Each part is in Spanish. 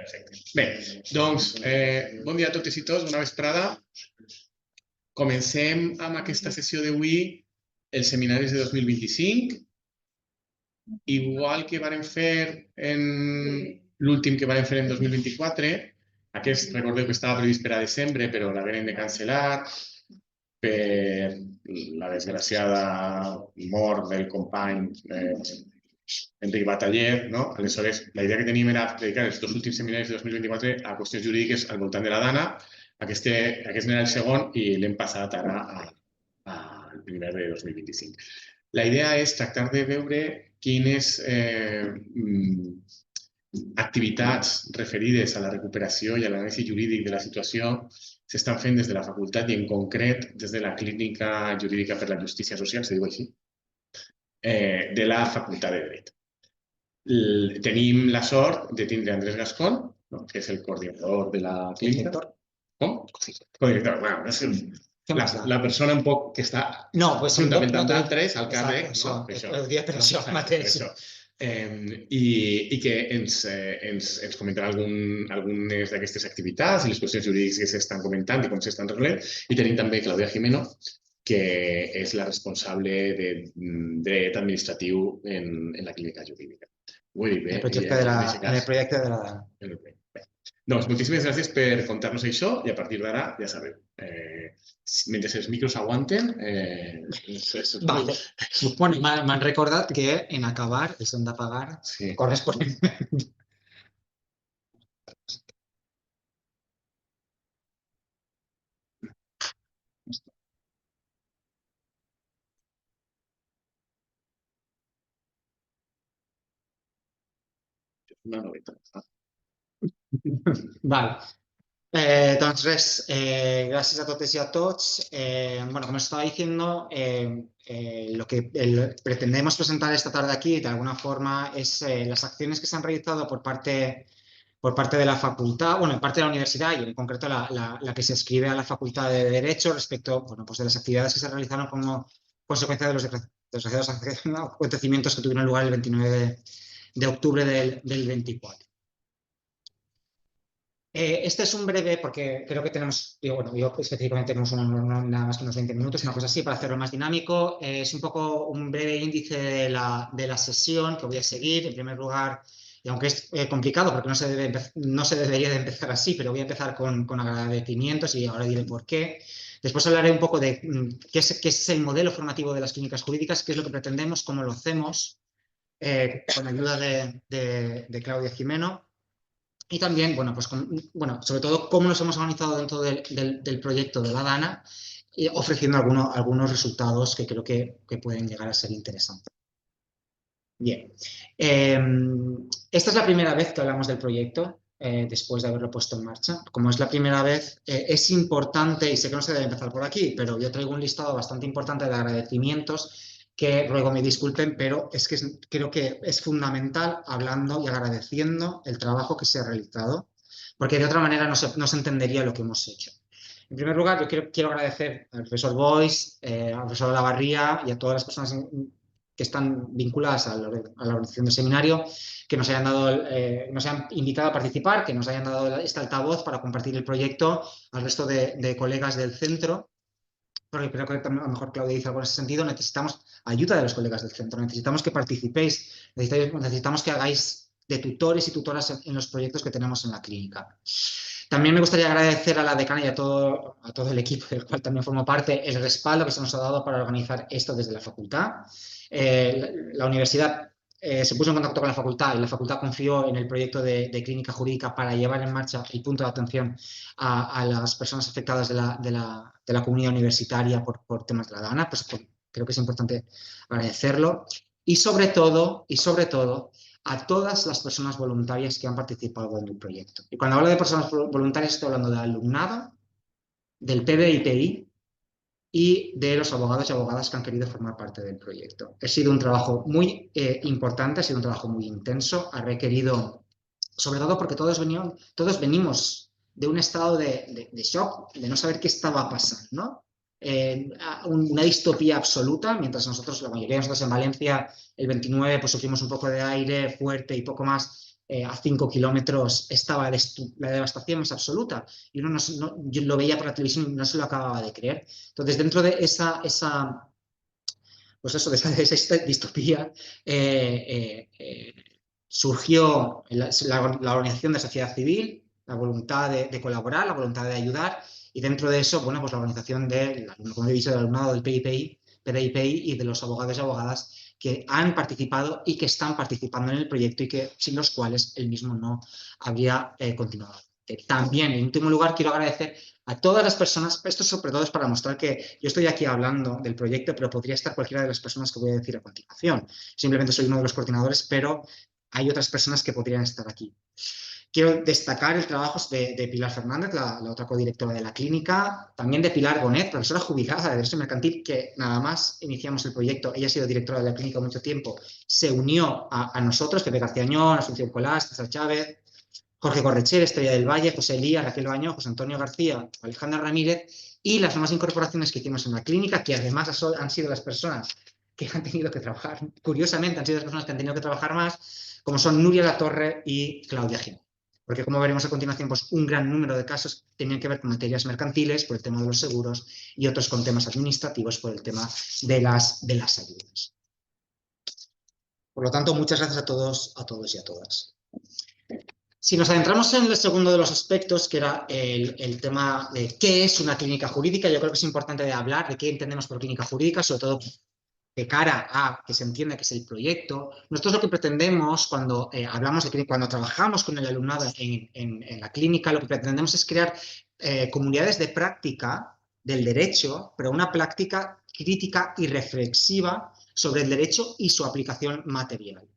Perfecte. Bé, doncs, bon dia a totes i tots, bona vesprada. Comencem amb aquesta sessió d'avui els seminaris de 2025. Igual que vàrem fer en l'últim que vàrem fer en 2024, aquest recordeu que estava previst per a desembre, però l'hagueren de cancel·lar per la desgraciada mort del company Enric Bataller, no? Aleshores, la idea que teníem era dedicar els dos últims seminaris de 2024 a qüestions jurídiques al voltant de la Dana. Aquest era el segon i l'hem passat ara al primer de 2025. La idea és tractar de veure quines activitats referides a la recuperació i a l'anàlisi jurídic de la situació s'estan fent des de la facultat i en concret des de la Clínica Jurídica per la Justícia Social, se diu així, de la Facultat de Dret. Tenim la sort de tindre Andrés Gascón, no? Que és el coordinador de la clínica. Com? Codirector. Bueno, és la persona un poc que està juntament amb d'altres al càrrec. Per això mateix. I que ens comentarà algunes d'aquestes activitats i les qüestions jurídiques que s'estan comentant i com s'estan resolent. I tenim també Claudia Jimeno, que és la responsable de dret administratiu en la clínica jurídica. Ho he dit bé? En el projecte de la Dana. Doncs moltíssimes gràcies per contar-nos això i a partir d'ara, ja sabeu, mentre els micros aguanten... Vale. Bueno, m'han recordat que en acabar els hem de pagar corresponentment. Una novetat. Vale. Doncs res, gracias a totes y a todos. Bueno, como estaba diciendo, lo que pretendemos presentar esta tarde aquí, de alguna forma, es las acciones que se han realizado por parte de la facultad, bueno, en parte de la universidad y en concreto la que se escribe a la Facultad de Derecho respecto, bueno, pues de las actividades que se realizaron como consecuencia de los desgraciados acontecimientos que tuvieron lugar el 29 de octubre del 24. Este es un breve, porque creo que tenemos, yo específicamente tenemos nada más que unos 20 minutos, una cosa así, para hacerlo más dinámico. Es un poco un breve índice de la sesión que voy a seguir. En primer lugar, y aunque es complicado porque no se debería de empezar así, pero voy a empezar con agradecimientos y ahora diré por qué. Después hablaré un poco de qué es el modelo formativo de las clínicas jurídicas, qué es lo que pretendemos, cómo lo hacemos, con ayuda de Claudia Jimeno. Y también, sobre todo, cómo nos hemos organizado dentro del proyecto de la Dana, ofreciendo algunos resultados que creo que pueden llegar a ser interesantes. Bien. Esta es la primera vez que hablamos del proyecto, después de haberlo puesto en marcha. Como es la primera vez, es importante, y sé que no se debe empezar por aquí, pero yo traigo un listado bastante importante de agradecimientos que ruego me disculpen, pero es que creo que es fundamental hablando y agradeciendo el trabajo que se ha realizado, porque de otra manera no se entendería lo que hemos hecho. En primer lugar, yo quiero agradecer al profesor Boix, al profesor Olavarría y a todas las personas que están vinculadas a la organización del seminario, que nos hayan invitado a participar, que nos hayan dado este altavoz para compartir el proyecto al resto de colegas del centro. Porque creo que a lo mejor Claudia dice algo en ese sentido, necesitamos ayuda de los colegas del centro, necesitamos que participéis, necesitamos que hagáis de tutores y tutoras en los proyectos que tenemos en la clínica. También me gustaría agradecer a la decana y a todo el equipo del cual también formo parte el respaldo que se nos ha dado para organizar esto desde la facultad. La universidad se puso en contacto con la facultad y la facultad confió en el proyecto de clínica jurídica para llevar en marcha el punto de atención a las personas afectadas de la comunidad universitaria por temas de la Dana. Pues creo que es importante agradecerlo. Y sobre todo, a todas las personas voluntarias que han participado en el proyecto. Y cuando hablo de personas voluntarias estoy hablando del alumnado, del PBIPI y de los abogados y abogadas que han querido formar parte del proyecto. Ha sido un trabajo muy importante, ha sido un trabajo muy intenso, ha requerido, sobre todo porque todos venimos de un estado de shock, de no saber qué estaba pasando, ¿no? Una distopía absoluta, mientras nosotros, la mayoría de nosotros en Valencia, el 29, pues sufrimos un poco de aire fuerte y poco más. a 5 kilómetros estaba la devastación más absoluta y uno yo lo veía por la televisión y no se lo acababa de creer. Entonces, dentro de pues eso, de esa distopía, surgió la organización de sociedad civil, la voluntad de colaborar, la voluntad de ayudar, y dentro de eso, bueno, pues la organización como he dicho, del alumnado del PDIPI y de los abogados y abogadas que han participado y que están participando en el proyecto y que sin los cuales el mismo no habría continuado. También, en último lugar, quiero agradecer a todas las personas, esto sobre todo es para mostrar que yo estoy aquí hablando del proyecto, pero podría estar cualquiera de las personas que voy a decir a continuación. Simplemente soy uno de los coordinadores, pero hay otras personas que podrían estar aquí. Quiero destacar el trabajo de Pilar Fernández, la otra codirectora de la clínica, también de Pilar Bonet, profesora jubilada de Derecho Mercantil, que nada más iniciamos el proyecto, ella ha sido directora de la clínica mucho tiempo, se unió a nosotros, Pepe García Añón, Asunción Colás, César Chávez, Jorge Correchel, Estrella del Valle, José Elías, Raquel Baño, José Antonio García, Alejandra Ramírez y las nuevas incorporaciones que hicimos en la clínica, que además han sido las personas que han tenido que trabajar, curiosamente han sido las personas que han tenido que trabajar más, como son Nuria Latorre y Claudia Jiménez. Porque como veremos a continuación, pues un gran número de casos tenían que ver con materias mercantiles, por el tema de los seguros, y otros con temas administrativos, por el tema de las ayudas. Por lo tanto, muchas gracias a todos y a todas. Si nos adentramos en el segundo de los aspectos, que era el tema de qué es una clínica jurídica, yo creo que es importante de hablar de qué entendemos por clínica jurídica, sobre todo de cara a que se entienda que es el proyecto. Nosotros lo que pretendemos cuando cuando trabajamos con el alumnado en la clínica, lo que pretendemos es crear comunidades de práctica del derecho, pero una práctica crítica y reflexiva sobre el derecho y su aplicación material.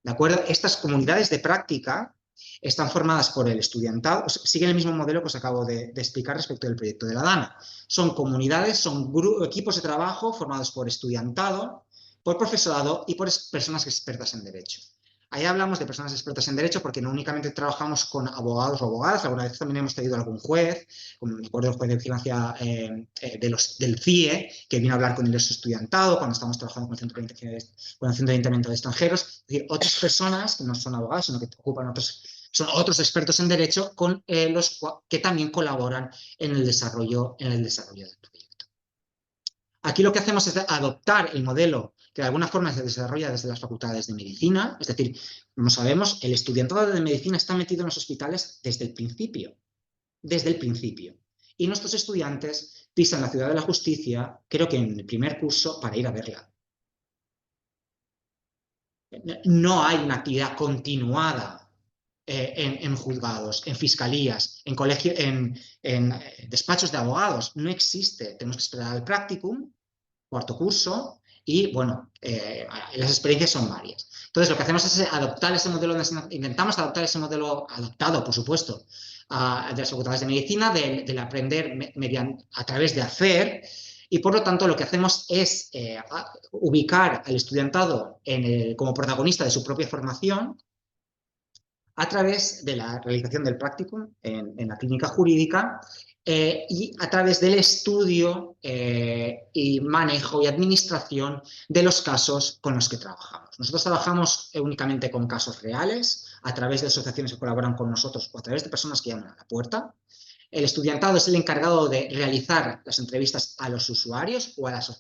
¿De acuerdo? Estas comunidades de práctica están formadas por el estudiantado, siguen el mismo modelo que os acabo de explicar respecto del proyecto de la DANA. Son comunidades, son equipos de trabajo formados por estudiantado, por profesorado y por personas expertas en derecho. Ahí hablamos de personas expertas en derecho porque no únicamente trabajamos con abogados o abogadas, alguna vez también hemos traído a algún juez, como me acuerdo el juez de vigilancia del CIE, que vino a hablar con el estudiantado cuando estamos trabajando con el Centro de Internamiento de Extranjeros. Es decir, otras personas que no son abogados, sino que ocupan son otros expertos en derecho con los que también colaboran en el desarrollo del proyecto. Aquí lo que hacemos es adoptar el modelo que de alguna forma se desarrolla desde las facultades de medicina, es decir, como sabemos, el estudiantado de medicina está metido en los hospitales desde el principio, y nuestros estudiantes pisan la ciudad de la justicia, creo que en el primer curso, para ir a verla. No hay una actividad continuada en juzgados, en fiscalías, en despachos de abogados. No existe. Tenemos que esperar al practicum, cuarto curso, y bueno, las experiencias son varias. Entonces, lo que hacemos es adoptar ese modelo, intentamos adoptar ese modelo adoptado, por supuesto, de las facultades de medicina, del aprender a través de hacer, y por lo tanto lo que hacemos es ubicar al estudiantado como protagonista de su propia formación a través de la realización del practicum en la clínica jurídica y a través del estudio y manejo y administración de los casos con los que trabajamos. Nosotros trabajamos únicamente con casos reales, a través de asociaciones que colaboran con nosotros o a través de personas que llaman a la puerta. El estudiantado es el encargado de realizar las entrevistas a los usuarios o a las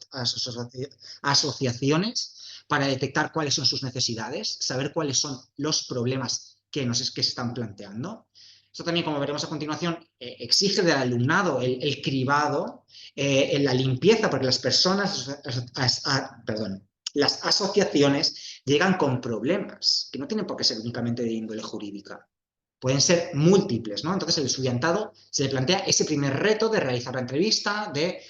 asociaciones para detectar cuáles son sus necesidades, saber cuáles son los problemas que se están planteando. Esto también, como veremos a continuación, exige del alumnado el cribado, la limpieza, porque las personas, las asociaciones llegan con problemas que no tienen por qué ser únicamente de índole jurídica. Pueden ser múltiples, ¿no? Entonces, el estudiantado se le plantea ese primer reto de realizar la entrevista, de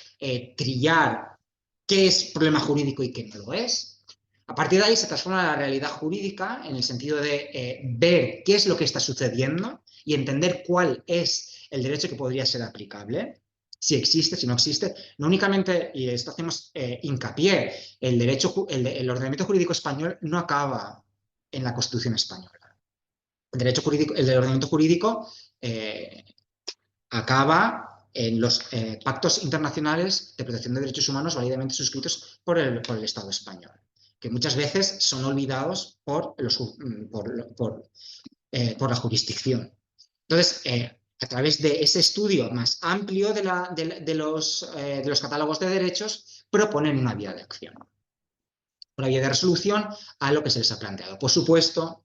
trillar qué es problema jurídico y qué no lo es. A partir de ahí se transforma la realidad jurídica en el sentido de ver qué es lo que está sucediendo y entender cuál es el derecho que podría ser aplicable, si existe, si no existe. No únicamente, y esto hacemos hincapié, el ordenamiento jurídico español no acaba en la Constitución española. El ordenamiento jurídico acaba en los pactos internacionales de protección de derechos humanos válidamente suscritos por el Estado español, que muchas veces son olvidados por por la jurisdicción. Entonces, a través de ese estudio más amplio de los catálogos de derechos, proponen una vía de acción, una vía de resolución a lo que se les ha planteado. Por supuesto,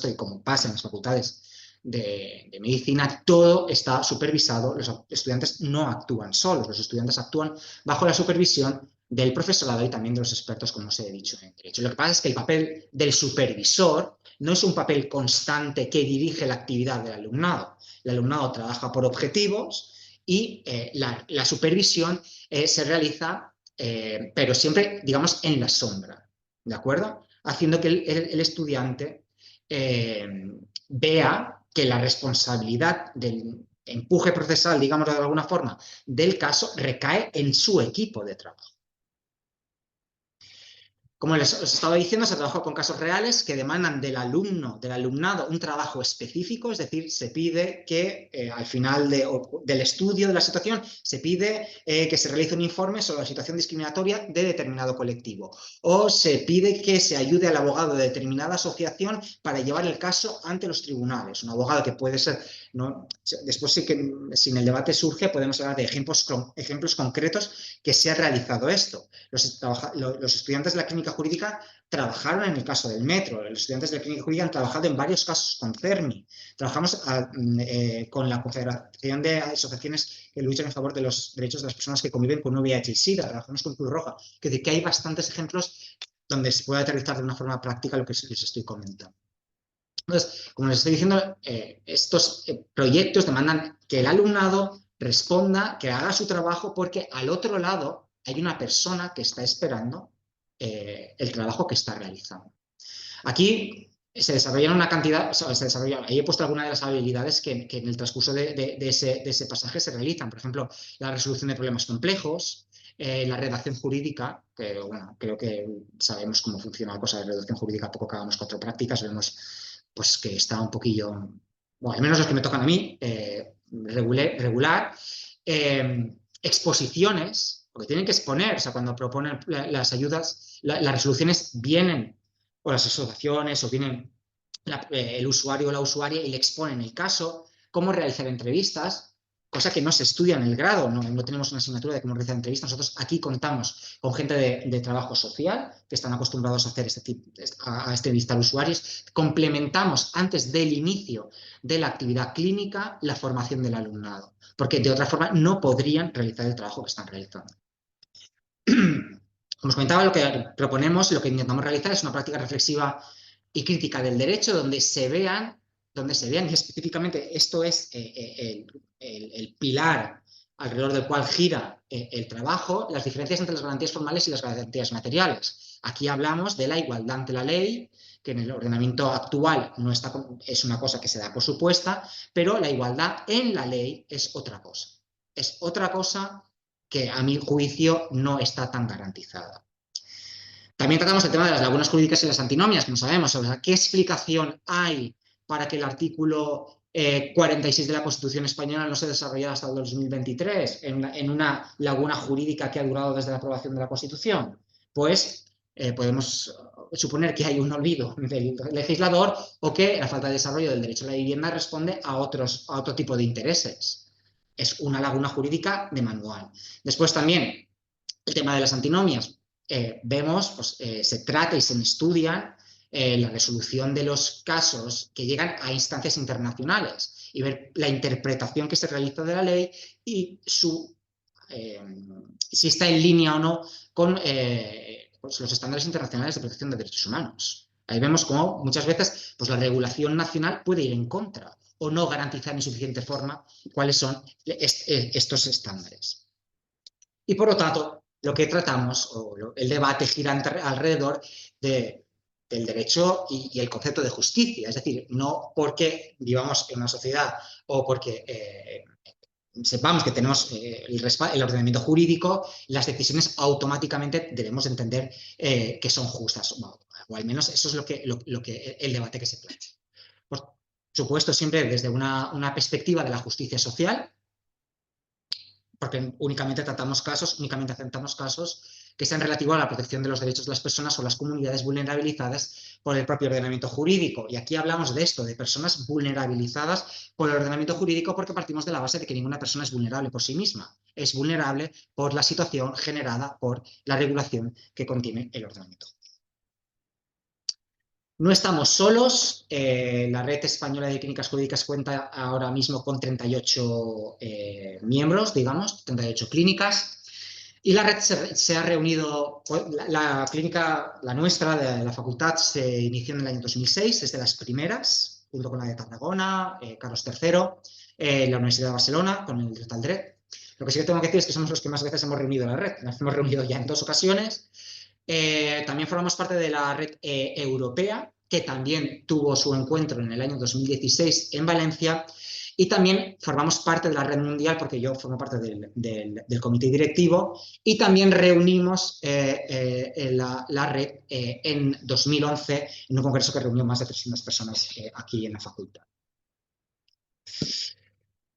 y como pasa en las facultades de medicina, todo está supervisado, los estudiantes no actúan solos, los estudiantes actúan bajo la supervisión del profesorado y también de los expertos, como os he dicho en derecho. Lo que pasa es que el papel del supervisor no es un papel constante que dirige la actividad del alumnado. El alumnado trabaja por objetivos y la supervisión se realiza, pero siempre, digamos, en la sombra, ¿de acuerdo? Haciendo que el estudiante vea que la responsabilidad del empuje procesal, digamos de alguna forma, del caso recae en su equipo de trabajo. Como les os estaba diciendo, se trabaja con casos reales que demandan del alumnado, un trabajo específico, es decir, se pide que al final del estudio de la situación, se pide que se realice un informe sobre la situación discriminatoria de determinado colectivo, o se pide que se ayude al abogado de determinada asociación para llevar el caso ante los tribunales. Un abogado que puede ser, ¿no? Después sí que, si en el debate surge, podemos hablar de ejemplos concretos que se ha realizado esto. Los estudiantes de la clínica jurídica trabajaron en el caso del metro, los estudiantes de la clínica jurídica han trabajado en varios casos con CERMI, trabajamos con la Confederación de Asociaciones que luchan en favor de los derechos de las personas que conviven con VIH y SIDA, trabajamos con Cruz Roja, es decir, que hay bastantes ejemplos donde se puede aterrizar de una forma práctica lo que les estoy comentando. Entonces, como les estoy diciendo, estos proyectos demandan que el alumnado responda, que haga su trabajo, porque al otro lado hay una persona que está esperando el trabajo que está realizando. Aquí se desarrollan una cantidad, ahí he puesto algunas de las habilidades que en el transcurso de ese pasaje se realizan. Por ejemplo, la resolución de problemas complejos, la redacción jurídica, que bueno, creo que sabemos cómo funciona la cosa de redacción jurídica, poco que hagamos 4 prácticas, vemos pues que está un poquillo, bueno, al menos los que me tocan a mí, regular. Exposiciones, porque tienen que exponer, o sea, cuando proponen las ayudas, las resoluciones vienen, o las asociaciones, o vienen el usuario o la usuaria y le exponen el caso, cómo realizar entrevistas, cosa que no se estudia en el grado, no tenemos una asignatura de cómo realizar entrevistas. Nosotros aquí contamos con gente de trabajo social que están acostumbrados a hacer a entrevistar usuarios. Complementamos antes del inicio de la actividad clínica la formación del alumnado, porque de otra forma no podrían realizar el trabajo que están realizando. Como os comentaba, lo que proponemos, lo que intentamos realizar es una práctica reflexiva y crítica del derecho donde se vean, y específicamente esto es el pilar alrededor del cual gira el trabajo, las diferencias entre las garantías formales y las garantías materiales. Aquí hablamos de la igualdad ante la ley, que en el ordenamiento actual no está, es una cosa que se da por supuesta, pero la igualdad en la ley es otra cosa. Es otra cosa que a mi juicio no está tan garantizada. También tratamos el tema de las lagunas jurídicas y las antinomias, que no sabemos, o sea, qué explicación hay para que el artículo 46 de la Constitución española no se desarrollara hasta el 2023 en una laguna jurídica que ha durado desde la aprobación de la Constitución. Pues podemos suponer que hay un olvido del legislador o que la falta de desarrollo del derecho a la vivienda responde a otro tipo de intereses. Es una laguna jurídica de manual. Después también el tema de las antinomias. Vemos, pues, se trata y se estudia la resolución de los casos que llegan a instancias internacionales y ver la interpretación que se realiza de la ley y si está en línea o no con pues los estándares internacionales de protección de derechos humanos. Ahí vemos cómo muchas veces pues, la regulación nacional puede ir en contra o no garantizar en suficiente forma cuáles son estos estándares. Y por lo tanto, lo que tratamos, el debate gira alrededor del derecho y el concepto de justicia. Es decir, no porque vivamos en una sociedad o porque sepamos que tenemos el ordenamiento jurídico, las decisiones automáticamente debemos entender que son justas, o al menos eso es lo que el debate que se plantea. Por supuesto, siempre desde una perspectiva de la justicia social, porque únicamente aceptamos casos que sean relativos a la protección de los derechos de las personas o las comunidades vulnerabilizadas por el propio ordenamiento jurídico. Y aquí hablamos de esto, de personas vulnerabilizadas por el ordenamiento jurídico, porque partimos de la base de que ninguna persona es vulnerable por sí misma. Es vulnerable por la situación generada por la regulación que contiene el ordenamiento. No estamos solos, la Red Española de Clínicas Jurídicas cuenta ahora mismo con 38 miembros, digamos, 38 clínicas, y la red se ha reunido, la clínica, la nuestra, de la facultad, se inició en el año 2006, desde las primeras, junto con la de Tarragona, Carlos III, la Universidad de Barcelona, con el Dret al Dret. Lo que sí que tengo que decir es que somos los que más veces hemos reunido la red, nos hemos reunido ya en 2 ocasiones. También formamos parte de la red europea, que también tuvo su encuentro en el año 2016 en Valencia, y también formamos parte de la red mundial, porque yo formo parte del comité directivo, y también reunimos la red en 2011 en un congreso que reunió más de 300 personas aquí en la facultad.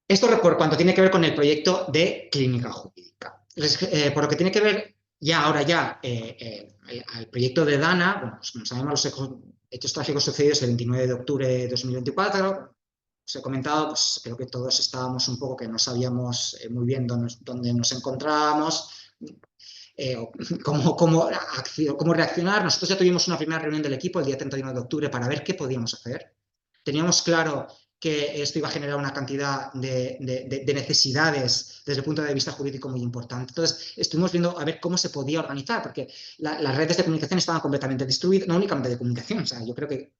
Esto por cuanto tiene que ver con el proyecto de clínica jurídica. Por lo que tiene que ver ahora al proyecto de DANA, bueno, pues como sabemos, los hechos trágicos sucedidos el 29 de octubre de 2024, os he comentado, pues creo que todos estábamos un poco que no sabíamos muy bien dónde nos encontrábamos, cómo reaccionar. Nosotros ya tuvimos una primera reunión del equipo el día 31 de octubre para ver qué podíamos hacer. Teníamos claro que esto iba a generar una cantidad de necesidades desde el punto de vista jurídico muy importante. Entonces, estuvimos viendo a ver cómo se podía organizar, porque las redes de comunicación estaban completamente destruidas, no únicamente de comunicación, o sea, yo creo que,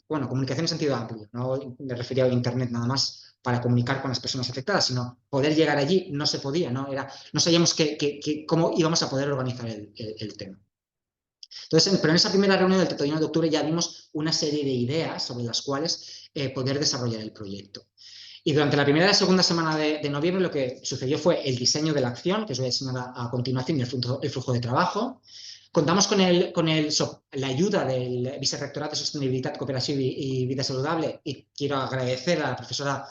bueno, comunicación en sentido amplio, no me refería a Internet nada más para comunicar con las personas afectadas, sino poder llegar allí no se podía, no sabíamos cómo íbamos a poder organizar el tema. Entonces, pero en esa primera reunión del 31 de octubre ya vimos una serie de ideas sobre las cuales poder desarrollar el proyecto. Y durante la primera y la segunda semana de noviembre lo que sucedió fue el diseño de la acción, que os voy a enseñar a continuación, y el flujo de trabajo. Contamos con la ayuda del Vicerrectorat de Sostenibilidad, Cooperación y Vida Saludable, y quiero agradecer a la profesora,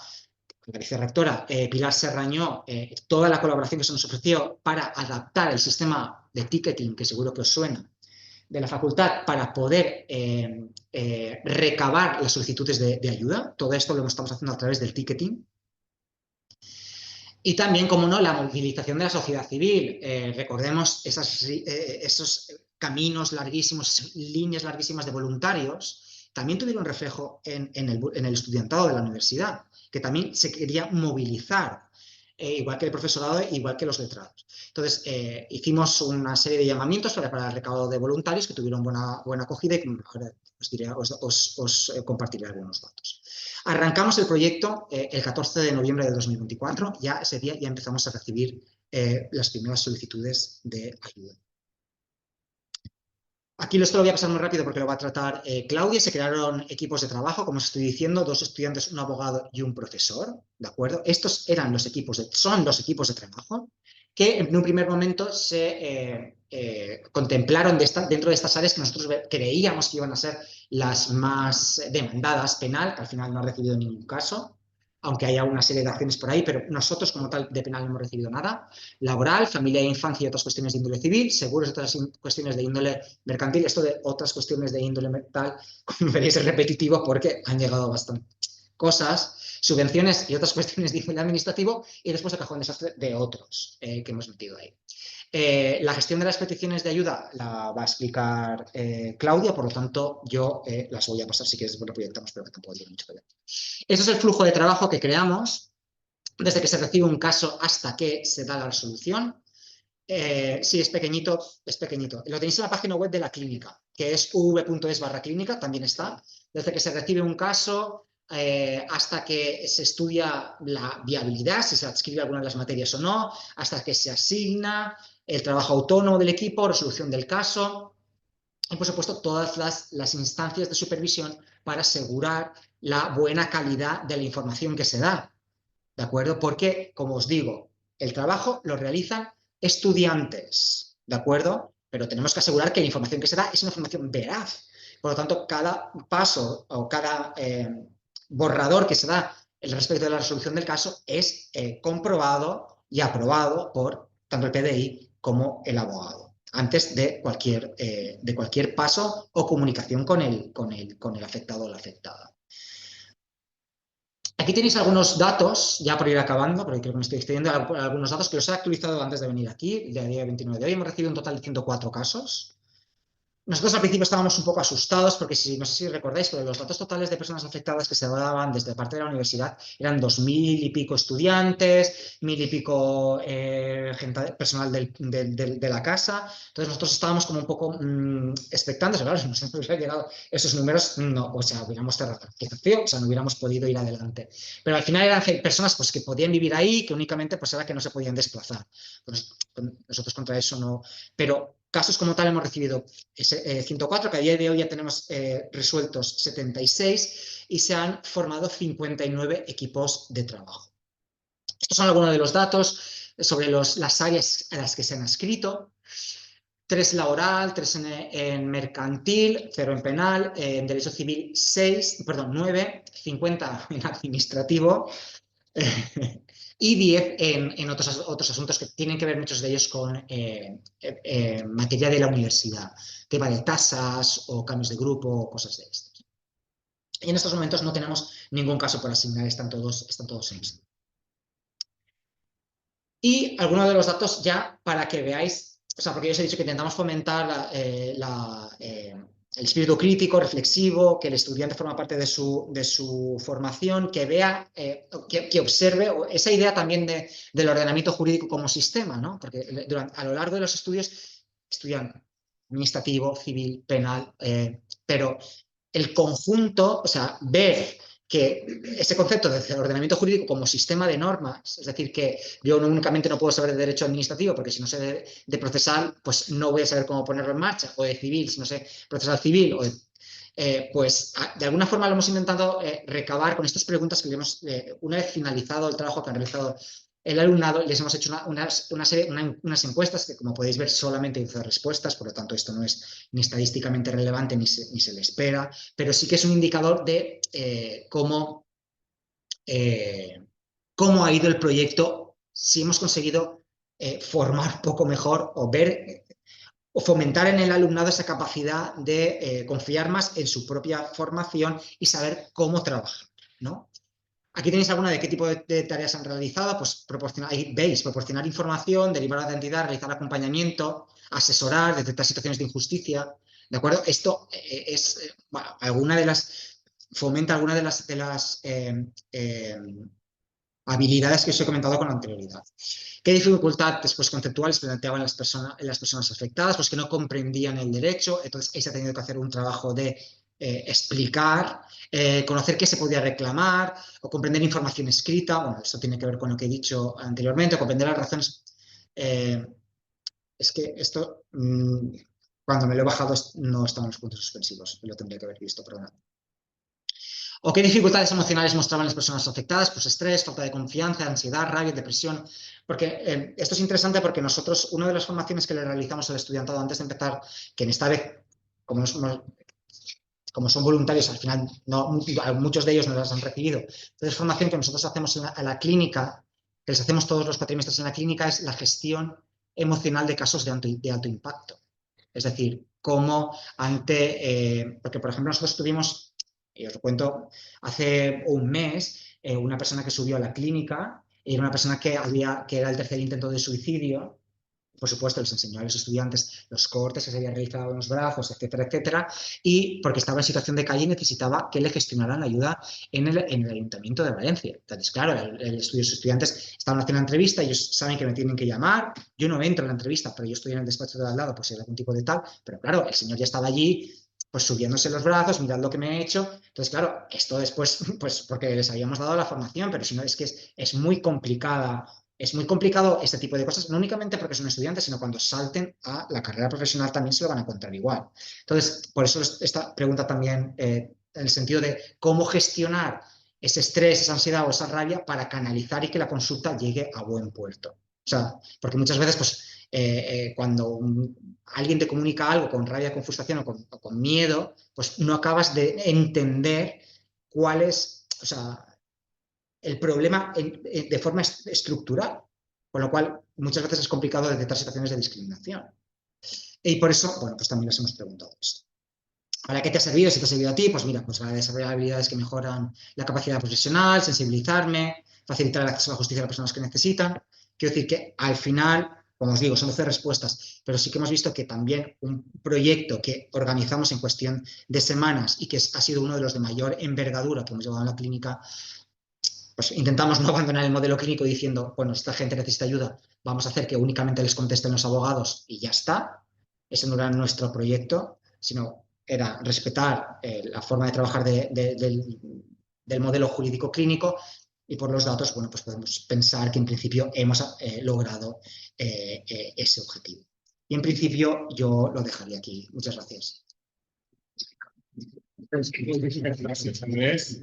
la vicerrectora Pilar Serrañó, toda la colaboración que se nos ofreció para adaptar el sistema de ticketing, que seguro que os suena, de la facultad para poder recabar las solicitudes de ayuda. Todo esto lo estamos haciendo a través del ticketing. Y también, como no, la movilización de la sociedad civil. Recordemos esos caminos larguísimos, líneas larguísimas de voluntarios, también tuvieron reflejo en el estudiantado de la universidad, que también se quería movilizar, igual que el profesorado, igual que los letrados. Entonces, hicimos una serie de llamamientos para el recaudo de voluntarios que tuvieron buena acogida, y ahora os compartiré algunos datos. Arrancamos el proyecto el 14 de noviembre de 2024, ya ese día ya empezamos a recibir las primeras solicitudes de ayuda. Aquí esto lo voy a pasar muy rápido porque lo va a tratar Claudia. Se crearon equipos de trabajo, como os estoy diciendo, 2 estudiantes, un abogado y un profesor, ¿de acuerdo? Estos son los equipos de trabajo que en un primer momento se contemplaron dentro de estas áreas que nosotros creíamos que iban a ser las más demandadas: penal, que al final no ha recibido ningún caso, aunque haya una serie de acciones por ahí, pero nosotros como tal de penal no hemos recibido nada; laboral, familia e infancia y otras cuestiones de índole civil; seguros y otras cuestiones de índole mercantil. Esto de otras cuestiones de índole mental, como veréis, es repetitivo porque han llegado bastantes cosas; subvenciones y otras cuestiones de índole administrativo; y después el cajón desastre de otros que hemos metido ahí. La gestión de las peticiones de ayuda la va a explicar Claudia, por lo tanto yo las voy a pasar, si quieres después lo proyectamos, pero que tampoco tiene mucho que ver. Este es el flujo de trabajo que creamos desde que se recibe un caso hasta que se da la resolución. Sí, es pequeñito, es pequeñito. Lo tenéis en la página web de la clínica, que es uv.es/clínica, también está. Desde que se recibe un caso hasta que se estudia la viabilidad, si se adscribe alguna de las materias o no, hasta que se asigna el trabajo autónomo del equipo, resolución del caso, y por supuesto todas las instancias de supervisión para asegurar la buena calidad de la información que se da, ¿de acuerdo? Porque, como os digo, el trabajo lo realizan estudiantes, ¿de acuerdo? Pero tenemos que asegurar que la información que se da es una información veraz. Por lo tanto, cada paso o cada borrador que se da respecto de la resolución del caso es comprobado y aprobado por tanto el PDI como el abogado. antes de cualquier paso o comunicación con el afectado o la afectada. Aquí tenéis algunos datos, ya por ir acabando, porque creo que me estoy extendiendo, algunos datos que los he actualizado antes de venir aquí, el día 29 de hoy. Hemos recibido un total de 104 casos. Nosotros al principio estábamos un poco asustados porque no sé si recordáis, pero los datos totales de personas afectadas que se daban desde parte de la universidad eran 2000 y pico estudiantes, 1000 y pico personal de la casa. Entonces nosotros estábamos como un poco expectantes, claro, si nos hubieran llegado esos números, no, o sea, hubiéramos cerrado la aplicación, o sea, no hubiéramos podido ir adelante. Pero al final eran personas pues, que podían vivir ahí, que únicamente pues, era que no se podían desplazar. Pues, nosotros contra eso no, pero casos como tal hemos recibido 104, que a día de hoy ya tenemos resueltos 76 y se han formado 59 equipos de trabajo. Estos son algunos de los datos sobre las áreas a las que se han adscrito. 3 laboral, 3 en mercantil, 0 en penal, en derecho civil 9, 50 en administrativo y 10 en otros asuntos que tienen que ver muchos de ellos con materia de la universidad, tema de tasas o cambios de grupo o cosas de estos. Y en estos momentos no tenemos ningún caso por asignar, están todos en esto. Y algunos de los datos ya para que veáis, o sea, porque yo os he dicho que intentamos fomentar el espíritu crítico, reflexivo, que el estudiante forma parte de su formación, que vea, que observe esa idea también del ordenamiento jurídico como sistema, ¿no? Porque a lo largo de los estudios estudian administrativo, civil, penal, pero el conjunto, o sea, ver que ese concepto de ordenamiento jurídico como sistema de normas, es decir, que yo únicamente no puedo saber de derecho administrativo, porque si no sé de procesal, pues no voy a saber cómo ponerlo en marcha, o de civil, si no sé procesal civil, pues de alguna forma lo hemos intentado recabar con estas preguntas que una vez finalizado el trabajo que han realizado el alumnado, les hemos hecho unas encuestas que, como podéis ver, solamente dice respuestas, por lo tanto esto no es ni estadísticamente relevante ni se le espera, pero sí que es un indicador de cómo ha ido el proyecto, si hemos conseguido formar un poco mejor o ver o fomentar en el alumnado esa capacidad de confiar más en su propia formación y saber cómo trabajar, ¿no? Aquí tenéis alguna de qué tipo de tareas han realizado, pues ahí veis, proporcionar información, derivar de entidad, realizar acompañamiento, asesorar, detectar situaciones de injusticia, ¿de acuerdo? Esto bueno, fomenta alguna de las habilidades que os he comentado con anterioridad. ¿Qué dificultades conceptuales planteaban las personas afectadas? Pues que no comprendían el derecho, entonces ahí se ha tenido que hacer un trabajo de explicar, conocer qué se podía reclamar o comprender información escrita. Bueno, esto tiene que ver con lo que he dicho anteriormente, comprender las razones. Es que esto, cuando me lo he bajado, no estaban los puntos suspensivos, lo tendría que haber visto, perdón. ¿O qué dificultades emocionales mostraban las personas afectadas? Pues estrés, falta de confianza, ansiedad, rabia, depresión. Porque esto es interesante porque nosotros, una de las formaciones que le realizamos al estudiantado antes de empezar, que en esta vez, como son voluntarios, al final muchos de ellos no las han recibido. Entonces, formación que nosotros hacemos a la clínica, que les hacemos todos los cuatrimestres en la clínica, es la gestión emocional de casos de alto impacto. Es decir, cómo porque por ejemplo nosotros tuvimos, y os lo cuento, hace un mes, una persona que subió a la clínica, era una persona que era el tercer intento de suicidio. Por supuesto, les enseñó a los estudiantes los cortes que se habían realizado en los brazos, etcétera, etcétera, y porque estaba en situación de calle y necesitaba que le gestionaran la ayuda en el Ayuntamiento de Valencia. Entonces, claro, los estudiantes estaban haciendo la entrevista, ellos saben que me tienen que llamar, yo no entro en la entrevista, pero yo estoy en el despacho de al lado, pues si hay algún tipo de tal, pero claro, el señor ya estaba allí, pues subiéndose los brazos, mirad lo que me he hecho. Entonces, claro, esto después, pues porque les habíamos dado la formación, pero si no es que es muy complicada. Es muy complicado este tipo de cosas, no únicamente porque son estudiantes, sino cuando salten a la carrera profesional también se lo van a encontrar igual. Entonces, por eso esta pregunta también, en el sentido de cómo gestionar ese estrés, esa ansiedad o esa rabia para canalizar y que la consulta llegue a buen puerto. O sea, porque muchas veces, pues, cuando alguien te comunica algo con rabia, con frustración o con miedo, pues no acabas de entender cuál es, o sea, el problema de forma estructural, con lo cual muchas veces es complicado detectar situaciones de discriminación. Y por eso, bueno, pues también les hemos preguntado esto. ¿Para qué te ha servido? Si te ha servido a ti, pues mira, pues para desarrollar habilidades que mejoran la capacidad profesional, sensibilizarme, facilitar el acceso a la justicia a las personas que necesitan. Quiero decir que al final, como os digo, son 12 respuestas, pero sí que hemos visto que también un proyecto que organizamos en cuestión de semanas y que ha sido uno de los de mayor envergadura que hemos llevado a la clínica, pues intentamos no abandonar el modelo clínico diciendo, bueno, esta gente necesita ayuda, vamos a hacer que únicamente les contesten los abogados y ya está. Ese no era nuestro proyecto, sino era respetar la forma de trabajar del modelo jurídico clínico y por los datos, bueno, pues podemos pensar que en principio hemos logrado ese objetivo. Y en principio yo lo dejaría aquí. Muchas gracias. Gracias, Andrés.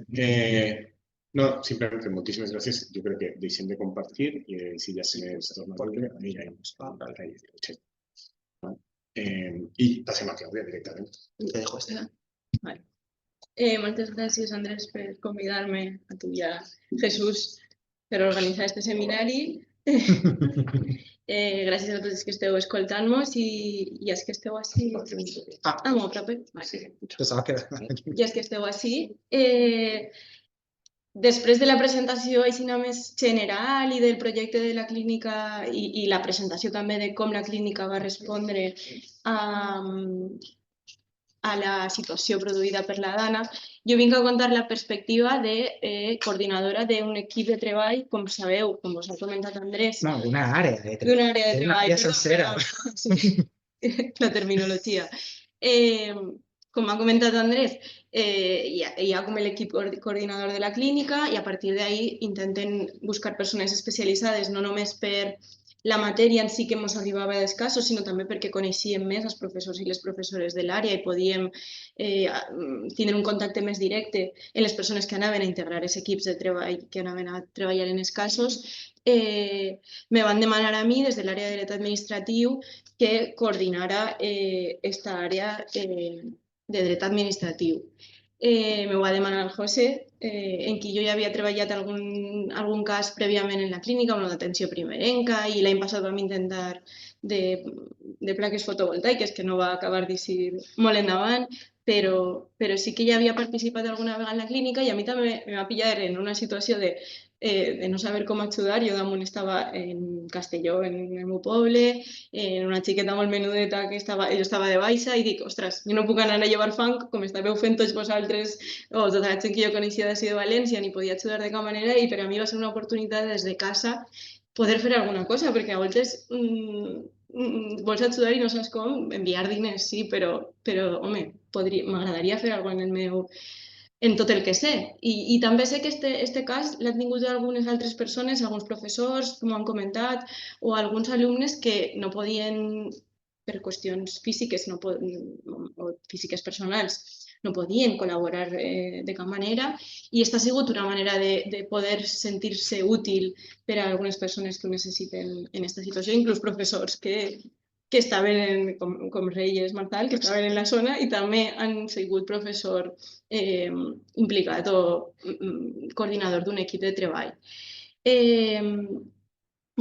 No, simplemente muchísimas gracias. Yo creo que deixem de compartir y si ya se torna a volver, ahí y passem a Clàudia directament. Te dejo este. Vale. Moltes gràcies, Andrés, per convidar-me a tu i a Jesús per organitzar este seminari. Gràcies a tots els que esteu escoltant-nos i els que esteu així. Molt proper. Vale. I els que esteu així. Després de la presentació així més general i del projecte de la clínica i la presentació també de com la clínica va respondre a la situació produïda per la Dana, jo vinc a contar la perspectiva de coordinadora d'un equip de treball, com sabeu, com vos ha comentat Andrés. No, d'una àrea de treball. D'una àrea de treball. D'una àrea sencera. La terminologia. Com ha comentat Andrés, hi ha com l'equip coordinador de la clínica i a partir d'ahí intenten buscar persones especialitzades, no només per la matèria en si que ens arribava dels casos, sinó també perquè coneixíem més els professors i les professores de l'àrea i podíem tindre un contacte més directe amb les persones que anaven a integrar els equips de treball que anaven a treballar en els casos. Me van demanar a mi, des de l'àrea de dret administratiu, que coordinara esta àrea de dret administratiu. Me ho va demanar el José, en qui jo ja havia treballat algun cas prèviament en la clínica, una d'atenció primerenca, i l'any passat vam intentar de plaques fotovoltaiques, que no va acabar d'eixir molt endavant, però sí que ja havia participat alguna vegada en la clínica i a mi també me va pillar en una situació de no saber com ajudar. Jo damunt estava en Castelló, en el meu poble, en una xiqueta molt menudeta que jo estava de baixa i dic, ostres, jo no puc anar a llevar fang com estàveu fent tots vosaltres o tota la gent que jo coneixia d'ací de València, ni podia ajudar de cap manera i per a mi va ser una oportunitat des de casa poder fer alguna cosa, perquè a voltes vols ajudar i no saps com, enviar diners, sí, però home, m'agradaria fer alguna cosa en tot el que sé. I també sé que este cas l'han tingut algunes altres persones, alguns professors, com han comentat, o alguns alumnes que no podien, per qüestions físiques o físiques personals, no podien col·laborar de cap manera i aquesta ha sigut una manera de poder sentir-se útil per a algunes persones que ho necessiten en aquesta situació, inclús professors que estaven, com Reyes Martal, que estaven en la zona i també han sigut professor implicat o coordinador d'un equip de treball.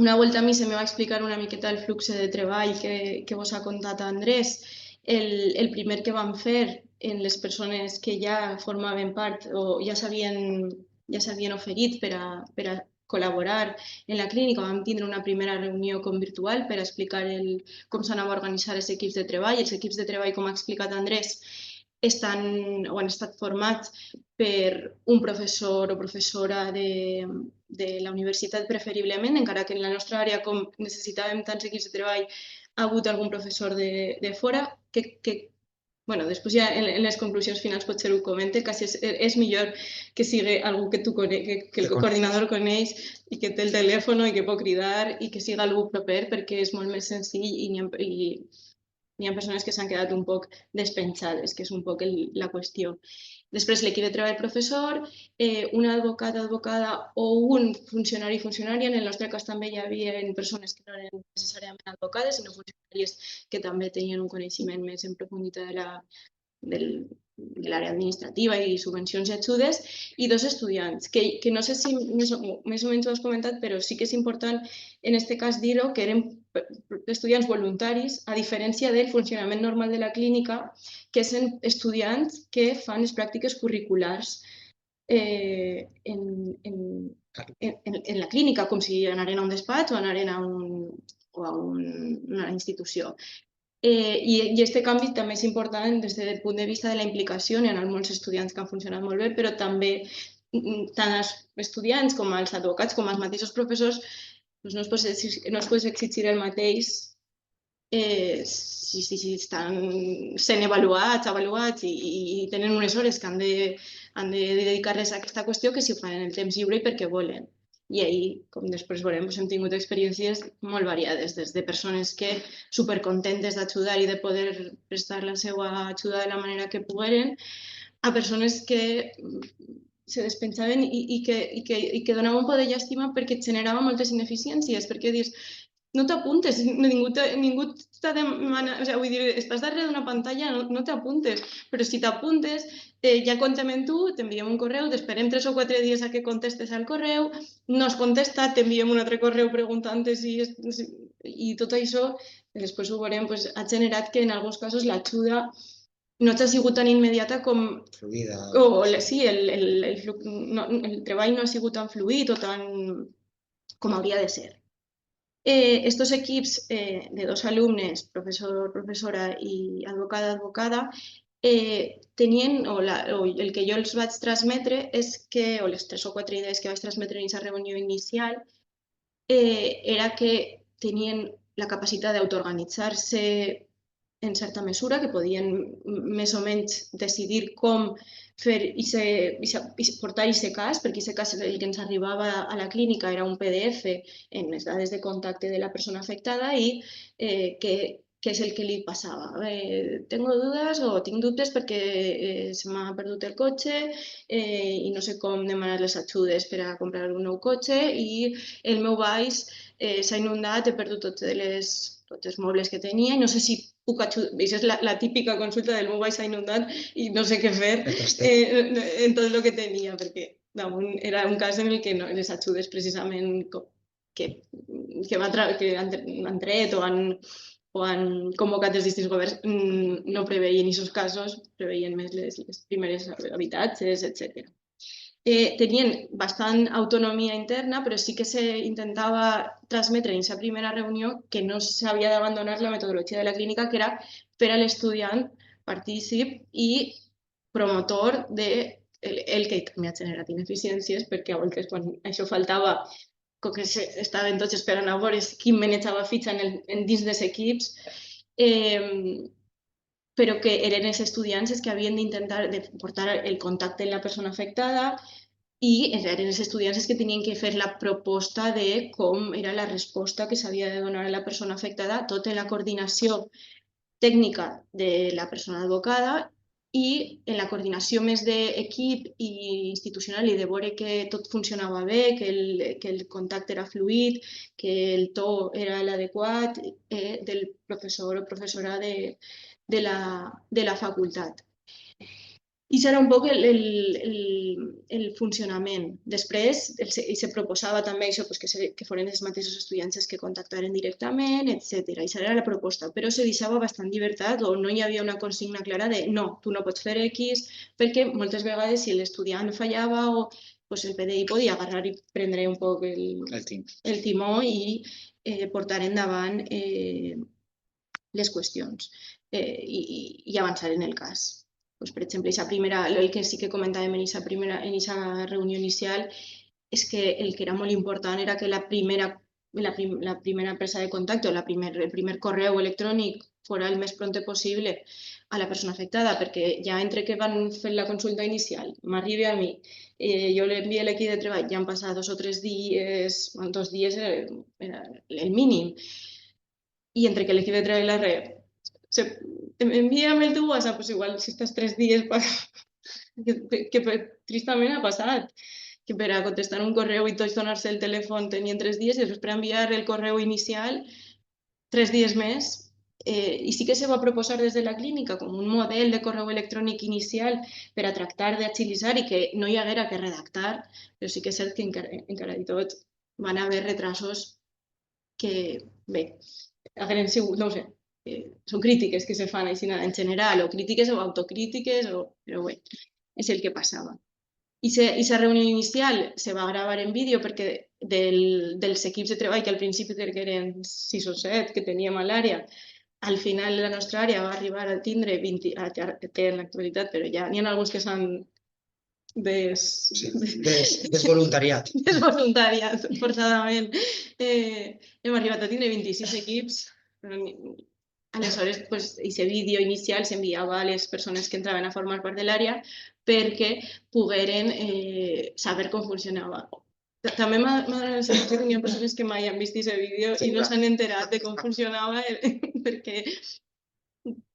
Una volta a mi se me va explicar una miqueta el flux de treball que vos ha contat Andrés. El primer que vam fer en les persones que ja formaven part o ja s'havien oferit per a col·laborar en la clínica, vam tindre una primera reunió virtual per explicar com s'anava a organitzar els equips de treball. Els equips de treball, com ha explicat Andrés, han estat formats per un professor o professora de la universitat preferiblement, encara que en la nostra àrea, com necessitàvem tants equips de treball, ha hagut algun professor de fora que bueno, després ja en les conclusions finals potser ho comente, quasi és millor que sigui algú que el coordinador coneix i que té el telèfon i que pot cridar i que sigui algú proper perquè és molt més senzill i n'hi ha persones que s'han quedat un poc despenjades, que és un poc la qüestió. Després l'equip de treball professor, un advocat, advocada o un funcionari, funcionària. En el nostre cas també hi havia persones que no eren necessàriament advocades, sinó funcionàries que també tenien un coneixement més en profunditat de l'àrea administrativa i subvencions i ajudes, i 2 estudiants, que no sé si més o menys ho has comentat, però sí que és important en aquest cas dir-ho, que eren estudiants voluntaris, a diferència del funcionament normal de la clínica, que són estudiants que fan les pràctiques curriculars en la clínica, com si anaren a un despatx o anaren a una institució. I aquest canvi també és important des del punt de vista de la implicació. Hi ha molts estudiants que han funcionat molt bé, però també tant els estudiants com els advocats com els mateixos professors no es pot exigir el mateix si estan sent avaluats i tenen unes hores que han de dedicar-les a aquesta qüestió que si ho fan en el temps lliure i perquè volen. I ahir, com després veurem, hem tingut experiències molt variades, des de persones que supercontentes d'ajudar i de poder prestar la seva ajuda de la manera que pogueren, a persones que se despenjaven i que donaven un poc de llàstima perquè et generava moltes ineficiències, perquè dius, no t'apuntes, ningú t'ha demanat, o sigui, vull dir, estàs darrere d'una pantalla, no t'apuntes, però si t'apuntes, ja comptem amb tu, t'enviem un correu, t'esperem 3 o 4 dies a que contestes al correu, no has contestat, t'enviem un altre correu preguntant-te i tot això, després ho veurem, ha generat que en alguns casos l'ajuda no t'ha sigut tan immediata com... Fluida. Sí, el treball no ha sigut tan fluid o tan com hauria de ser. Estos equips de 2 alumnes, professor, professora i advocada, tenien, o el que jo els vaig transmetre és que, o les 3 o 4 idees que vaig transmetre en aquesta reunió inicial, era que tenien la capacitat d'autoorganitzar-se en certa mesura, que podien més o menys decidir com fer portar aquest cas, perquè aquest cas el que ens arribava a la clínica era un PDF en les dades de contacte de la persona afectada i què és el que li passava. Tengo dudas o tinc dubtes perquè se m'ha perdut el cotxe i no sé com demanar les ajudes per a comprar un nou cotxe i el meu baix s'ha inundat, he perdut tots els mobles que tenia i no sé si puc ajudar. Això és la típica consulta del meu baix s'ha inundat i no sé què fer en tot el que tenia, perquè era un cas en el que les ajudes precisament que han tret o han convocat els distints governs no preveien aquests casos, preveien més les primeres habitatges, etc. Tenien bastant autonomia interna, però sí que s'intentava transmetre en aquesta primera reunió que no s'havia d'abandonar la metodologia de la clínica, que era fer a l'estudiant partícip i promotor del que també ha generat ineficiències, perquè a vegades quan això faltava, com que estaven tots esperant a veure qui manejava fitxa dins dels equips, però que eren els estudiants els que havien d'intentar portar el contacte amb la persona afectada i eren els estudiants els que tenien que fer la proposta de com era la resposta que s'havia de donar a la persona afectada, tota la coordinació tècnica de la persona advocada i en la coordinació més d'equip i institucional i de veure que tot funcionava bé, que el contacte era fluid, que el to era l'adequat del professor o professora de la facultat. I serà un poc el funcionament. Després se proposava també això, que foren els mateixos estudiants els que contactaren directament, etc. I serà la proposta, però se deixava bastant llibertat o no hi havia una consigna clara de no, tu no pots fer X, perquè moltes vegades si l'estudiant fallava el PDI podia agarrar i prendre un poc el timó i portar endavant les qüestions i avançar en el cas. Per exemple, el que sí que comentàvem en aquesta reunió inicial és que el que era molt important era que la primera presa de contacte o el primer correu electrònic fos el més pront possible a la persona afectada, perquè ja entre que van fer la consulta inicial, m'arribi a mi, jo l'envio a l'equip de treball, ja han passat 2 o 3 dies, 2 dies era el mínim, i entre que l'equip de treball la rep, envíame el teu WhatsApp, pues igual si estàs 3 dies que tristament ha passat, que per a contestar un correu i tots donar-se el telèfon tenien 3 dies i després per enviar el correu inicial 3 dies més. I sí que se va proposar des de la clínica com un model de correu electrònic inicial per a tractar d'agilitzar i que no hi haguera que redactar, però sí que és cert que encara i tot van haver retrasos que bé, hagueren sigut, no ho sé, són crítiques que se fan així en general, o crítiques o autocrítiques, però bé, és el que passava. I la reunió inicial se va gravar en vídeo perquè dels equips de treball, que al principi crec que eren 6 o 7 que teníem a l'àrea, al final la nostra àrea va arribar a tindre 20, té en l'actualitat, però ja n'hi ha alguns que s'han desvoluntariat. Desvoluntariat, forçadament. Hem arribat a tindre 26 equips. Aleshores, aquest vídeo inicial s'enviava a les persones que entraven a formar part de l'àrea perquè pogueren saber com funcionava. També m'ha donat la sensació que hi ha persones que mai han vist aquest vídeo i no s'han enterat de com funcionava perquè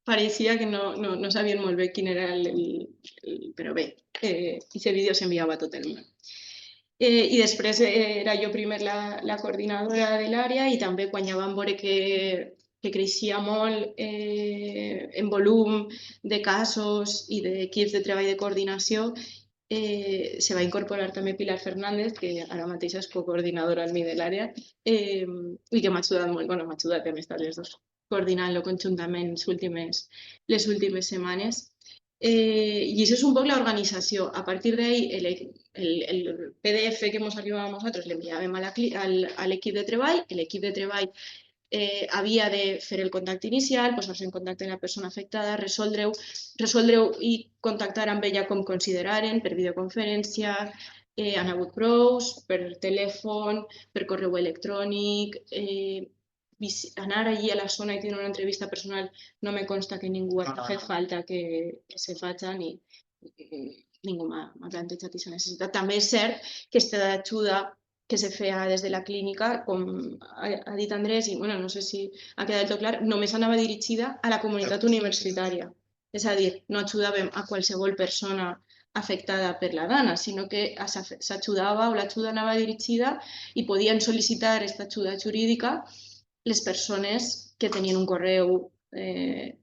pareixia que no sabien molt bé quin era però bé, aquest vídeo s'enviava a tot el món. I després era jo primer la coordinadora de l'àrea i també quan ja vam veure que creixia molt en volum de casos i d'equips de treball de coordinació, se va incorporar també Pilar Fernández, que ara mateix és coordinadora amb mi de l'àrea i que m'ha ajudat molt, m'ha ajudat, hem estat les dues coordinant-lo conjuntament les últimes setmanes. I això és un poc l'organització. A partir d'ahí, el PDF que ens arribava a nosaltres l'enviàvem a l'equip de treball. L'equip de treball havia de fer el contacte inicial, posar-se en contacte amb la persona afectada, resoldre-ho i contactar amb ella com consideraren, per videoconferència, han hagut prous, per telèfon, per correu electrònic, anar allí a la zona i tenir una entrevista personal, no me consta que ningú ha fet falta que se faci ni ningú m'ha plantejat aquesta necessitat. També és cert que aquesta ajuda que se feia des de la clínica, com ha dit Andrés, i no sé si ha quedat tot clar, només anava dirigida a la comunitat universitària. És a dir, no ajudàvem a qualsevol persona afectada per la dana, sinó que s'ajudava o l'ajuda anava dirigida i podien sol·licitar aquesta ajuda jurídica les persones que tenien un correu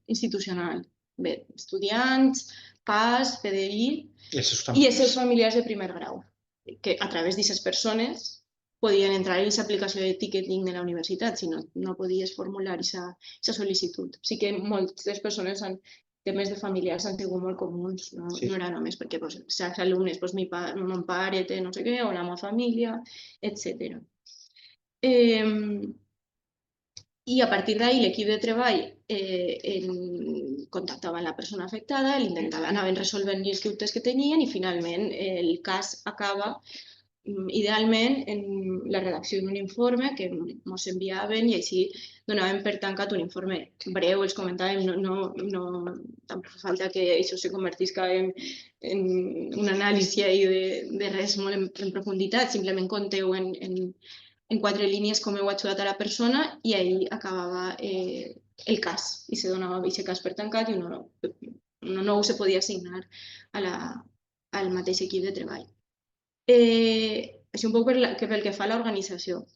institucional. Bé, estudiants, PAS, PDI i els seus familiars de primer grau, que a través d'aquestes persones podien entrar en l'aplicació de ticketing de la universitat, si no podies formular aquesta sol·licitud. Sí que moltes persones temes de familiars han sigut molt comuns, no era només perquè els alumnes, mon pare té no sé què, o la meva família, etc. I a partir d'ahí l'equip de treball contactava la persona afectada, anaven resolvent els dubtes que tenien i finalment el cas acaba idealment en la redacció d'un informe que ens enviaven i així donaven per tancat un informe breu, els comentàvem, tampoc fa falta que això se convertisca en una anàlisi de res molt en profunditat, simplement conteu en 4 línies com heu ajudat a la persona i ahir acabava el cas i se donava aquest cas per tancat i un nou se podia assignar al mateix equip de treball. Això un poc pel que fa a l'organització.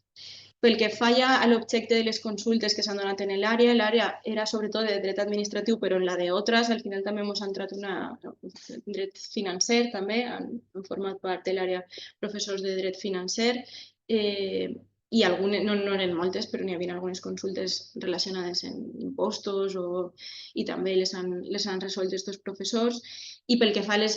Pel que fa ja a l'objecte de les consultes que s'han donat en l'àrea era sobretot de dret administratiu, però en la d'altres al final també ens ha entrat dret financer, també, han format part de l'àrea professors de dret financer, i algunes, no eren moltes, però n'hi havia algunes consultes relacionades amb impostos i també les han resolt aquests professors. I pel que fa a les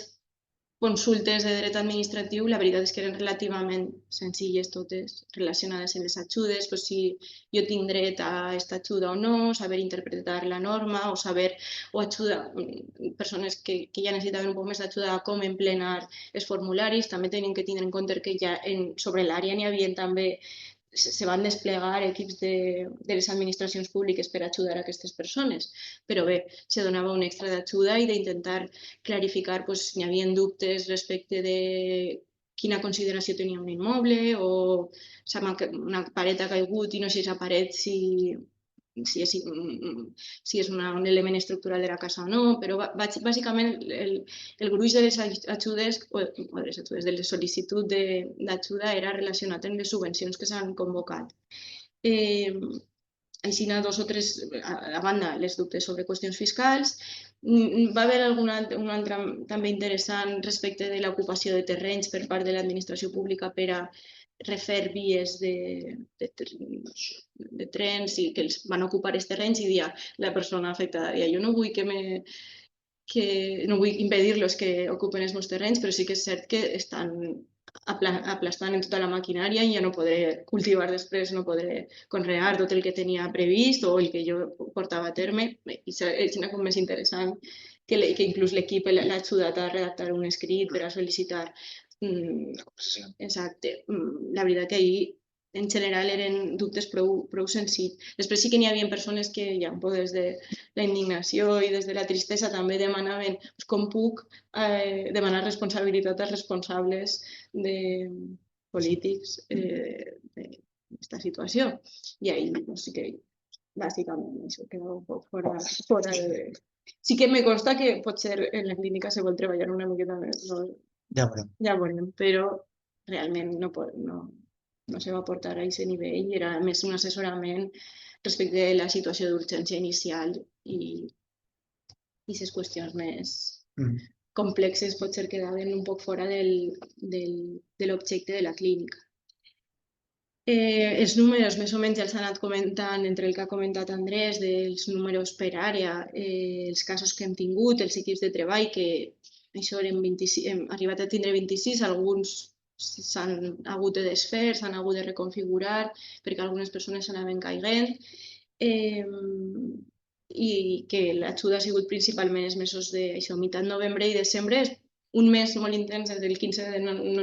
consultes de dret administratiu, la veritat és que eren relativament senzilles totes, relacionades amb les ajudes, si jo tinc dret a aquesta ajuda o no, saber interpretar la norma o ajuda persones que ja necessitaven un poc més d'ajuda a com emplenar els formularis. També tenim que tindre en compte que ja sobre l'àrea n'hi havia també se van desplegar equips de les administracions públiques per ajudar a aquestes persones, però bé, se donava un extra d'ajuda i d'intentar clarificar si hi havia dubtes respecte de quina consideració tenia un immoble o una paret ha caigut i no sé si la paret si és un element estructural de la casa o no, però bàsicament el gruix de les ajudes o de les sol·licituds d'ajuda era relacionat amb les subvencions que s'han convocat. Així, 2 o 3, a banda, les dubtes sobre qüestions fiscals. Va haver un altre també interessant respecte de l'ocupació de terrenys per part de l'administració pública per a refer vies de trens i que els van ocupar els terrenys i dia la persona afectada dia, jo no vull no vull impedir-los que ocupen els meus terrenys, però sí que és cert que estan aplastant en tota la maquinària i ja no podré cultivar després, no podré conrear tot el que tenia previst o el que jo portava a terme. I és com més interessant que inclús l'equip l'ha ajudat a redactar un escrit per a sol·licitar. Exacte. La veritat que ahir en general eren dubtes prou senzills. Després sí que n'hi havia persones que ja des de la indignació i des de la tristesa també demanaven com puc demanar responsabilitat als responsables polítics d'aquesta situació. I ahir sí que bàsicament això queda un poc fora de... Sí que me consta que potser en la clínica se vol treballar una miqueta més. Ja veurem. Ja veurem, però realment no se va portar a aquest nivell, era més un assessorament respecte de la situació d'urgència inicial i aquestes qüestions més complexes potser quedaven un poc fora de l'objecte de la clínica. Els números més o menys ja els han anat comentant entre el que ha comentat Andrés, dels números per àrea, els casos que hem tingut, els equips de treball, que això hem arribat a tindre 26, alguns s'han hagut de desfer, s'han hagut de reconfigurar perquè algunes persones s'anaven caient i que l'ajuda ha sigut principalment els mesos de meitat novembre i desembre, un mes molt intens des del 15 de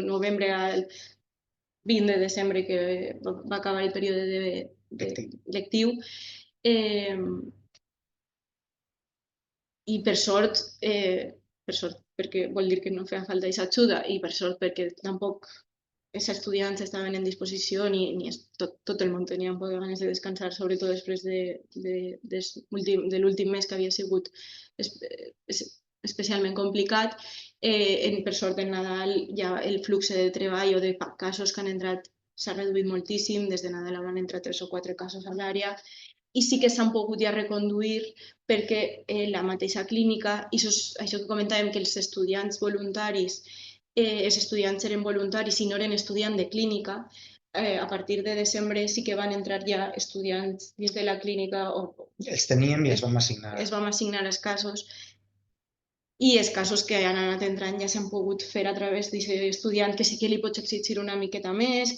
novembre al 20 de desembre que va acabar el període lectiu. I per sort, perquè vol dir que no feia falta aquesta ajuda i per sort perquè tampoc els estudiants estaven en disposició ni tot el món tenia un poc de ganes de descansar, sobretot després de l'últim mes que havia sigut especialment complicat. Per sort, en Nadal ja el flux de treball o de casos que han entrat s'ha reduït moltíssim. Des de Nadal hauran entrat 3 o 4 casos a l'àrea i sí que s'han pogut ja reconduir perquè la mateixa clínica, i això que comentàvem, que els estudiants voluntaris, els estudiants eren voluntaris i no eren estudiants de clínica, a partir de desembre sí que van entrar ja estudiants dins de la clínica. Els teníem i els vam assignar. Els vam assignar els casos. I els casos que han anat entrant ja s'han pogut fer a través d'aquest estudiant, que sí que li pots exigir una miqueta més,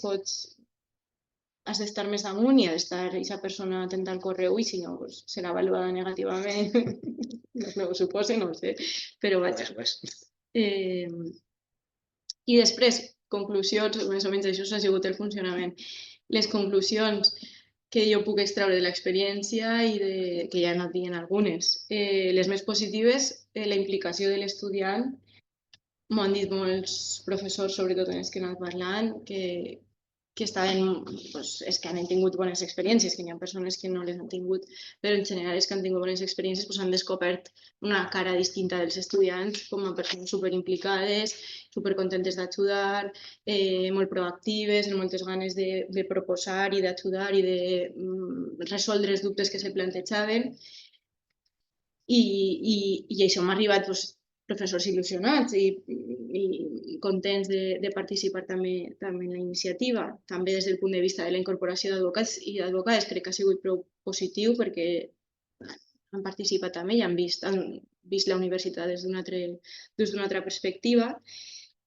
has d'estar més damunt i ha d'estar aquesta persona atenta al correu i si no, serà avaluada negativament. No ho suposo, no ho sé, però vaja. I després, conclusions, més o menys això ha sigut el funcionament. Les conclusions que jo puc extraure de l'experiència i que ja he anat dient algunes. Les més positives, la implicació de l'estudiant. M'ho han dit molts professors, sobretot en els que he anat parlant, que han tingut bones experiències, que hi ha persones que no les han tingut, però en general els que han tingut bones experiències han descobert una cara distinta dels estudiants com a persones superimplicades, supercontentes d'ajudar, molt proactives, amb moltes ganes de proposar i d'ajudar i de resoldre els dubtes que se plantejaven. I això m'ha arribat professors il·lusionats i contents de participar també en la iniciativa. També des del punt de vista de la incorporació d'advocats i d'advocades crec que ha sigut prou positiu perquè han participat també i han vist la universitat des d'una altra perspectiva.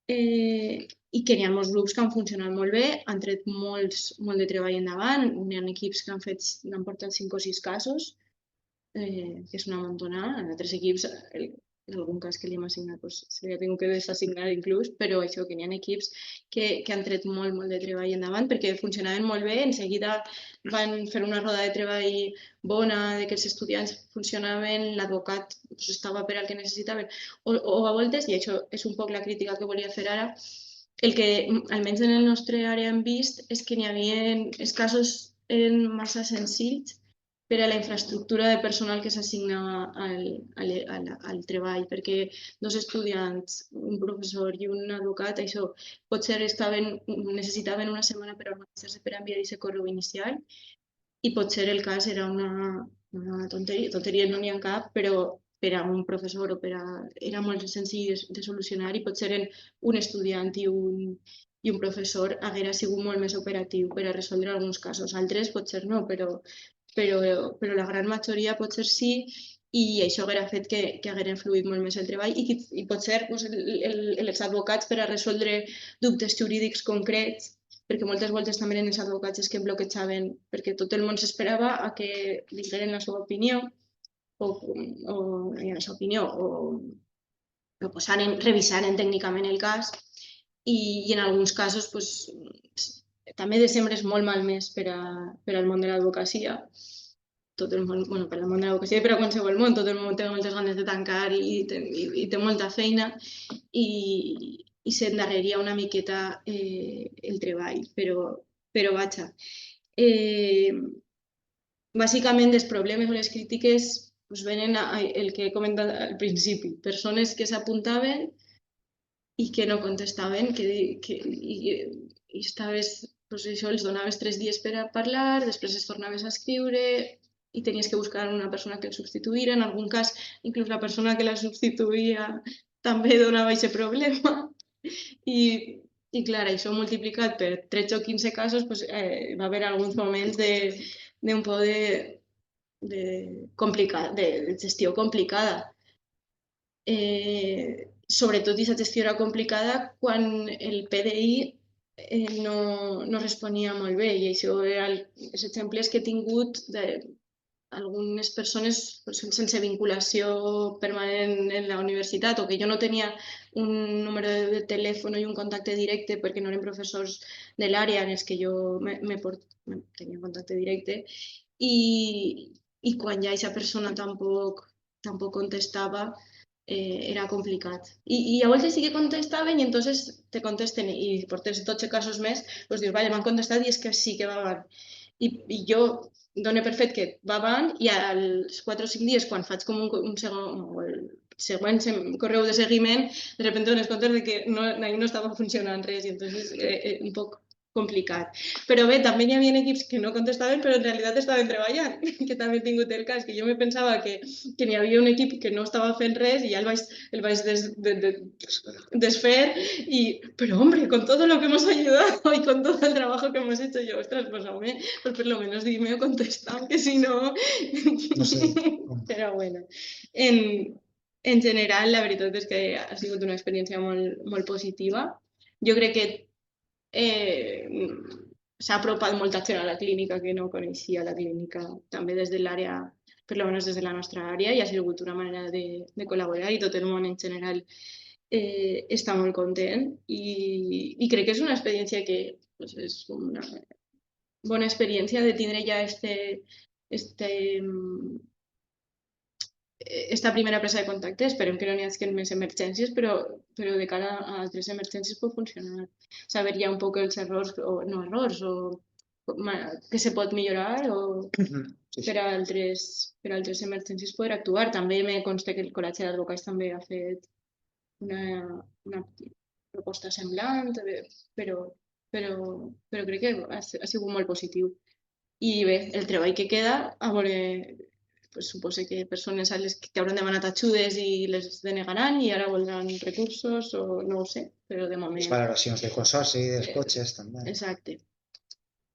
I que n'hi ha molts grups que han funcionat molt bé, han tret molt de treball endavant, n'hi ha equips que han portat 5 o 6 casos, que és una amontonada. En altres equips, en algun cas que li hem assignat, se li ha tingut que desassignar inclús, però això, que n'hi ha equips que han tret molt de treball endavant perquè funcionaven molt bé. En seguida van fer una roda de treball bona, que els estudiants funcionaven, l'advocat estava per al que necessitaven. O a voltes, i això és un poc la crítica que volia fer ara, el que almenys en el nostre àrea hem vist és que n'hi havia, els casos eren massa senzills per a la infraestructura de personal que s'assignava al treball, perquè 2 estudiants, un professor i un advocat, això potser necessitaven una setmana per organitzar-se per enviar aquest correu inicial i potser el cas era una tonteria no n'hi ha cap, però per a un professor era molt senzill de solucionar i potser un estudiant i i un professor haguera sigut molt més operatiu per a resoldre alguns casos. Altres potser no, però la gran majoria potser sí, i això haguera fet que hagueren fluït molt més el treball i potser doncs, els advocats per a resoldre dubtes jurídics concrets, perquè moltes voltes també eren els advocats els que bloquejaven, perquè tot el món s'esperava a que digueren la seva opinió o revisaren tècnicament el cas, i en alguns casos pues, també desembre és molt malmès per al món de l'advocacia. Tot el món, bueno, per al món de l'advocacia i per a qualsevol món, tot el món té moltes ganes de tancar i té molta feina i s'endarreria una miqueta el treball, però vaja. Bàsicament els problemes o les crítiques pues, venen el que he comentat al principi, persones que s'apuntaven i que no contestaven, i estaves, doncs això, els donaves 3 dies per a parlar, després es tornaves a escriure i tenies que buscar una persona que el substituïra. En algun cas, inclús la persona que la substituïa també donava aquest problema. I clar, això multiplicat per 13 o 15 casos, pues, va haver alguns moments d'un poc de gestió complicada. Sobretot aquesta gestió era complicada quan el PDI no responia molt bé, i això eren els exemples que he tingut d'algunes persones sense vinculació permanent en la universitat, o que jo no tenia un número de telèfon i un contacte directe perquè no eren professors de l'àrea en els que jo tenia contacte directe, i quan ja aquesta persona tampoc contestava, era complicat. I a voltes sí que contestaven i entonces te contesten i portes 12 casos més, doncs dius, vale, m'han contestat i és que sí que va avant. I jo dono per fet que va avant i als 4 o 5 dies, quan faig com un segon, el següent correu de seguiment, de sobte dones compte de que ahir no estava funcionant res, i entonces un poc complicat. Però bé, també hi havia equips que no contestaven, però en realitat estaven treballant, que també he tingut el cas, que jo me pensava que n'hi havia un equip que no estava fent res i ja el vaig desfer, pero hombre, con todo lo que hemos ayudado y con todo el trabajo que hemos hecho, yo, ostras, pues hombre, pues por lo menos dime o contesta, que si no... No sé. Però bueno, en general la veritat és que ha sigut una experiència molt positiva. Jo crec que s'ha apropat molta gent a la clínica que no coneixia la clínica, també des de l'àrea, per almenys des de la nostra àrea, i ha sigut una manera de col·laborar, i tot el món en general està molt content, i crec que és una experiència que pues, és una bona experiència de tindre ja esta primera presa de contacte. Esperem que no n'hi hagi més emergències, però de cara a altres emergències pot funcionar. Saber ja un poc els errors, o no errors, o que se pot millorar, o per a altres emergències poder actuar. També me consta que el Col·legi d'Advocats també ha fet una proposta semblant, però crec que ha sigut molt positiu. I bé, el treball que queda, a veure, pues suposo que persones a les que hauran demanat ajudes i les denegaran i ara voldran recursos, o no ho sé, però de moment... Les valoracions del consorci, dels cotxes, també. Exacte.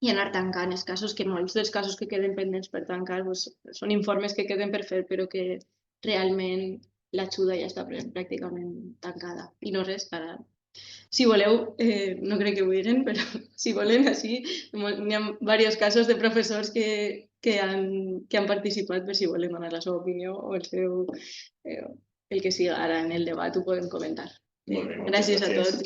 I anar tancant els casos, que molts dels casos que queden pendents per tancar pues, són informes que queden per fer, però que realment l'ajuda ja està pràcticament tancada. I no res, ara... Si voleu, no crec que ho diguin, però si volen, així, n'hi ha diversos casos de professors que han participat, per si volen donar la seva opinió o el que siga ara en el debat ho podem comentar. Gràcies a tots.